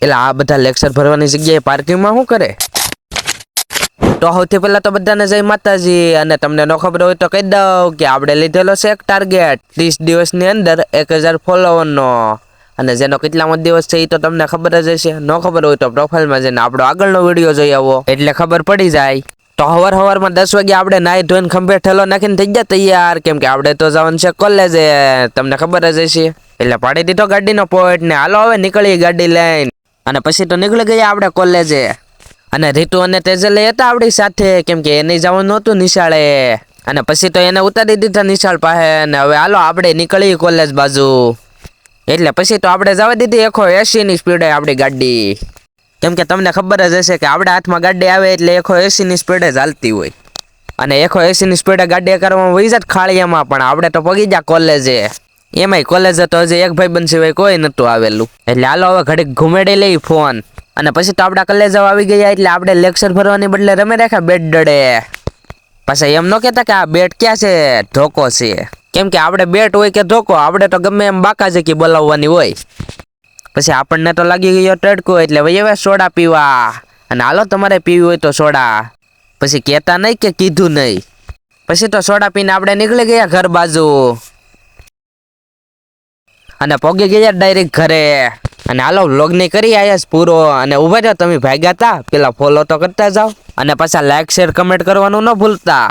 એટલે આ બધા લેક્ચર ભરવાની જગ્યાએ પાર્કિંગમાં શું કરે? તો સૌથી પહેલા તો બધાને જય માતાજી, અને તમને ન ખબર હોય તો કહી દઉં કે આપણે લીધેલો છે એક ટાર્ગેટ 30 દિવસની અંદર 1000 ફોલોવરનો, અને જેનો કેટલામો દિવસ છે એ તો તમને ખબર જ હશે. ન ખબર હોય તો પ્રોફાઇલમાં જઈને આપણો આગળનો વિડીયો જોઈ આવો એટલે ખબર પડી જાય. તો સવારમાં 10 વાગે આપણે નાઈ ધોઈને ખંભે ઠેલો નાખીને થઈ ગયા તૈયાર, કેમ કે આપણે તો જવાનું છે કોલેજે, તમને ખબર જ હશે. એટલે પાડી દીધો ગાડીનો પોઈન્ટ ને હાલો હવે નીકળી ગાડી લઈને, અને પછી તો નીકળી ગયા આપણે કોલેજે. અને રીતુ અને તેજલ હતા આપણી સાથે, કેમ કે એને જવાનું નહોતું નિશાળે, અને પછી તો એને ઉતારી દીધા નિશાળ પાસે, ને હવે હાલો આપણે નીકળી કોલેજ બાજુ. એટલે પછી તો આપણે જવા દીધી 180ની સ્પીડે આપણી ગાડી, કેમ કે તમને ખબર જ હશે કે આપણે હાથમાં ગાડી આવે એટલે 180ની સ્પીડે ચાલતી હોય, અને 180ની સ્પીડે ગાડી કરવામાં વહી જાત ખાળિયામાં. પણ આપણે તો પગી ગયા કોલેજે, એમાંય કોલેજ તો હજી એક ભાઈબંધ સિવાય કોઈ નહોતું આવેલું. એટલે હાલો હવે ઘડીક ઘુમેડી લઈ ફોન, અને પછી તો આપણા કોલેજ આવી ગયા. એટલે આપણે લેક્ચર ભરવાની બદલે રમે રાખ્યા બેટ ડડે. પાછા એમ ન કહેતા કે આ બેટ ક્યાં છે, ધોકો છે, કેમ કે આપણે બેટ હોય કે ધોકો, આપણે તો ગમે એમ બાકા જકી બોલાવવાની હોય. પછી આપણને તો લાગી ગયો તડકો, એટલે ભાઈ હવે સોડા પીવા, અને હાલો તમારે પીવી હોય તો સોડા. પછી કહેતા નહીં કે કીધું નહીં. પછી તો સોડા પીને આપણે નીકળી ગયા ઘર બાજુ, અને પહોંચી ગયા ડાયરેક્ટ ઘરે. અને હાલો વ્લોગ ની કરી આયા પૂરો, અને ઉભા જાઓ તમે ભાગ્યા તા પેલા ફોલો તો કરતા જાઓ, અને પાછા લાઈક શેર કમેન્ટ કરવાનું ન ભૂલતા.